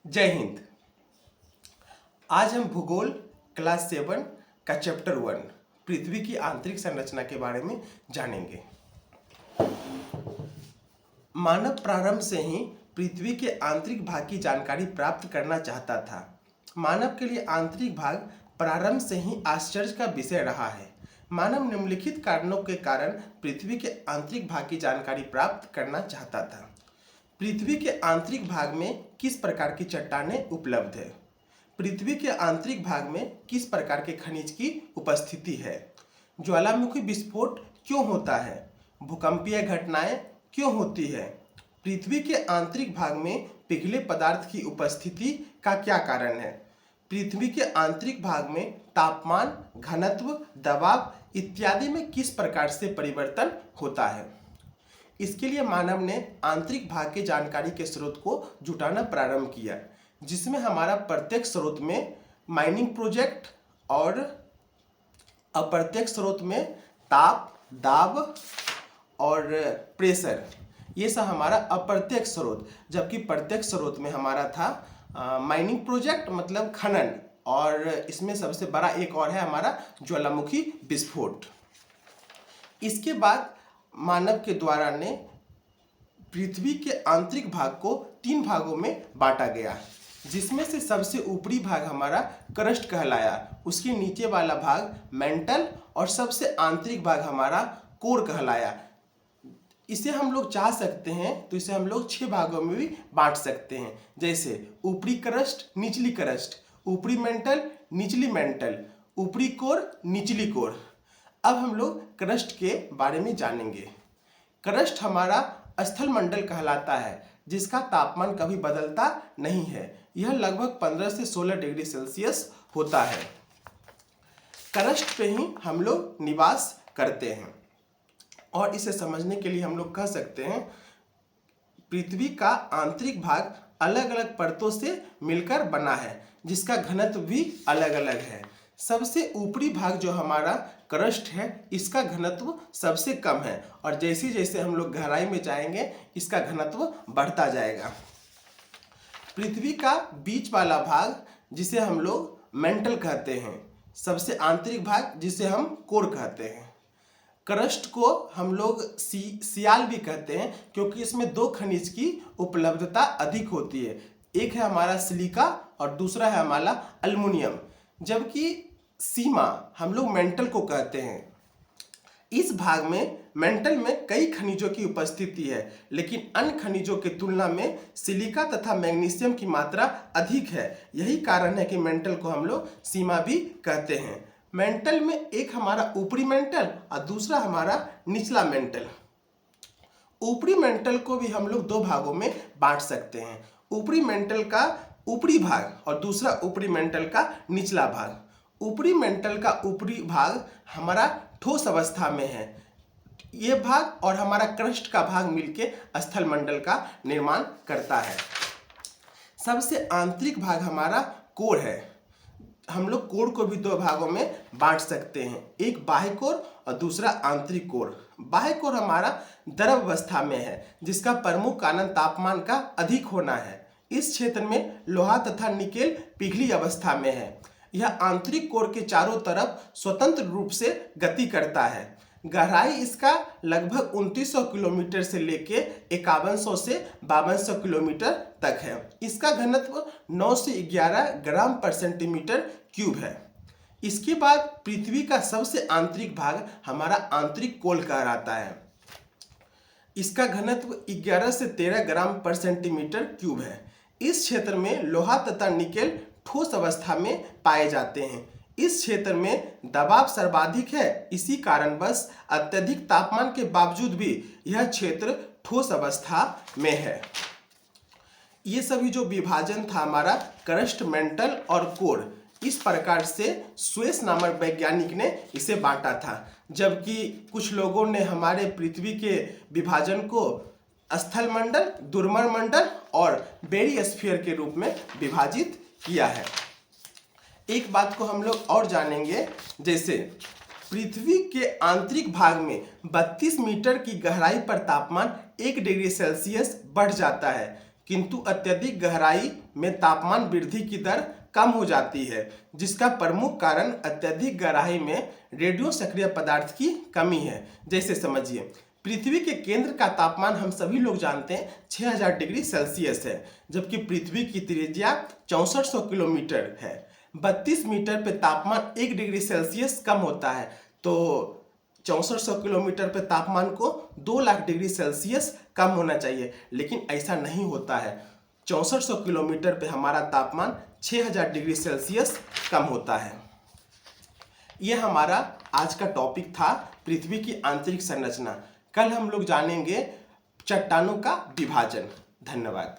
जय हिंद। आज हम भूगोल क्लास 7 का चैप्टर 1 पृथ्वी की आंतरिक संरचना के बारे में जानेंगे। मानव प्रारंभ से ही पृथ्वी के आंतरिक भाग की जानकारी प्राप्त करना चाहता था। मानव के लिए आंतरिक भाग प्रारंभ से ही आश्चर्य का विषय रहा है। मानव निम्नलिखित कारणों के कारण पृथ्वी के आंतरिक भाग की जानकारी प्राप्त करना चाहता था। पृथ्वी के आंतरिक भाग में किस प्रकार की चट्टानें उपलब्ध है? पृथ्वी के आंतरिक भाग में किस प्रकार के खनिज की उपस्थिति है? ज्वालामुखी विस्फोट क्यों होता है? भूकंपीय घटनाएं क्यों होती है? पृथ्वी के आंतरिक भाग में पिघले पदार्थ की उपस्थिति का क्या कारण है? पृथ्वी के आंतरिक भाग में तापमान, घनत्व, दबाव इत्यादि में किस प्रकार से परिवर्तन होता है? इसके लिए मानव ने आंतरिक भाग के जानकारी के स्रोत को जुटाना प्रारंभ किया, जिसमें हमारा प्रत्येक स्रोत में माइनिंग प्रोजेक्ट और अप्रत्यक्ष स्रोत में ताप, दाब और प्रेशर, ये सब हमारा अप्रत्यक्ष स्रोत, जबकि प्रत्यक्ष स्रोत में हमारा था माइनिंग प्रोजेक्ट मतलब खनन, और इसमें सबसे बड़ा एक और है हमारा ज्वालामुखी विस्फोट। इसके बाद मानव के द्वारा ने पृथ्वी के आंतरिक भाग को 3 भागों में बांटा गया, जिसमें से सबसे ऊपरी भाग हमारा क्रस्ट कहलाया, उसके नीचे वाला भाग मेंटल और सबसे आंतरिक भाग हमारा कोर कहलाया। इसे हम लोग चाह सकते हैं तो इसे हम लोग 6 भागों में भी बांट सकते हैं, जैसे ऊपरी क्रस्ट, निचली क्रस्ट, ऊपरी मेंटल, निचली मेंटल, ऊपरी कोर, निचली कोर। अब हम लोग क्रस्ट के बारे में जानेंगे। क्रस्ट हमारा स्थल मंडल कहलाता है, जिसका तापमान कभी बदलता नहीं है। यह लगभग 15 से 16 डिग्री सेल्सियस होता है। क्रस्ट पे ही हम लोग निवास करते हैं, और इसे समझने के लिए हम लोग कह सकते हैं पृथ्वी का आंतरिक भाग अलग अलग परतों से मिलकर बना है, जिसका घनत्व भी अलग अलग है। सबसे ऊपरी भाग जो हमारा क्रस्ट है, इसका घनत्व सबसे कम है, और जैसे जैसे हम लोग गहराई में जाएंगे इसका घनत्व बढ़ता जाएगा। पृथ्वी का बीच वाला भाग, जिसे हम लोग मेंटल कहते हैं, सबसे आंतरिक भाग जिसे हम कोर कहते हैं। क्रस्ट को हम लोग सियाल भी कहते हैं, क्योंकि इसमें 2 खनिज की उपलब्धता अधिक होती है। एक है हमारा सिलिका और दूसरा है हमारा अल्युमिनियम, जबकि सीमा हम लोग मेंटल को कहते हैं। इस भाग में मेंटल में कई खनिजों की उपस्थिति है, लेकिन अन्य खनिजों की तुलना में सिलिका तथा मैग्नीशियम की मात्रा अधिक है। यही कारण है कि मेंटल को हम लोग सीमा भी कहते हैं। मेंटल में एक हमारा ऊपरी मेंटल और दूसरा हमारा निचला मेंटल। ऊपरी मेंटल को भी हम लोग 2 भागों में बांट सकते हैं, ऊपरी मेंटल का ऊपरी भाग और दूसरा ऊपरी मेंटल का निचला भाग। ऊपरी मेंटल का ऊपरी भाग हमारा ठोस अवस्था में है। ये भाग और हमारा क्रस्ट का भाग मिलके स्थल मंडल का निर्माण करता है। सबसे आंतरिक भाग हमारा कोर है। हम लोग कोर को भी 2 भागों में बांट सकते हैं, एक बाह्य कोर और दूसरा आंतरिक कोर। बाह्य कोर हमारा द्रव अवस्था में है, जिसका प्रमुख कारण तापमान का अधिक होना है। इस क्षेत्र में लोहा तथा निकेल पिघली अवस्था में है। यह आंतरिक कोर के चारों तरफ स्वतंत्र रूप से गति करता है। गहराई इसका लगभग 2900 किलोमीटर से लेके 5100 से 5200 किलोमीटर तक है। इसका घनत्व 9 से 11 ग्राम पर सेंटीमीटर क्यूब है। इसके बाद पृथ्वी का सबसे आंतरिक भाग हमारा आंतरिक कोल कहलाता है। इसका घनत्व 11 से 13 ग्राम पर सेंटीमीटर क्यूब है। इस क्षेत्र में लोहा तथा निकेल ठोस अवस्था में पाए जाते हैं। इस क्षेत्र में दबाव सर्वाधिक है, इसी कारणवश अत्यधिक तापमान के बावजूद भी यह क्षेत्र ठोस अवस्था में है। ये सभी जो विभाजन था हमारा क्रस्ट, मेंटल और कोर, इस प्रकार से स्वेस नामक वैज्ञानिक ने इसे बांटा था, जबकि कुछ लोगों ने हमारे पृथ्वी के विभाजन को स्थल मंडल, दुर्मर मंडल और बेरियोस्फीयर के रूप में विभाजित किया है। एक बात को हम लोग और जानेंगे, जैसे पृथ्वी के आंतरिक भाग में 32 मीटर की गहराई पर तापमान 1 डिग्री सेल्सियस बढ़ जाता है, किंतु अत्यधिक गहराई में तापमान वृद्धि की दर कम हो जाती है, जिसका प्रमुख कारण अत्यधिक गहराई में रेडियो सक्रिय पदार्थ की कमी है। जैसे समझिए, पृथ्वी के केंद्र का तापमान हम सभी लोग जानते हैं 6000 डिग्री सेल्सियस है, जबकि पृथ्वी की त्रिज्या 6400 किलोमीटर है। 32 मीटर पे तापमान 1 डिग्री सेल्सियस कम होता है, तो 6400 किलोमीटर पे तापमान को 2 लाख डिग्री सेल्सियस कम होना चाहिए, लेकिन ऐसा नहीं होता है। 6400 किलोमीटर पे हमारा तापमान 6000 डिग्री सेल्सियस कम होता है। यह हमारा आज का टॉपिक था, पृथ्वी की आंतरिक संरचना। कल हम लोग जानेंगे चट्टानों का विभाजन। धन्यवाद।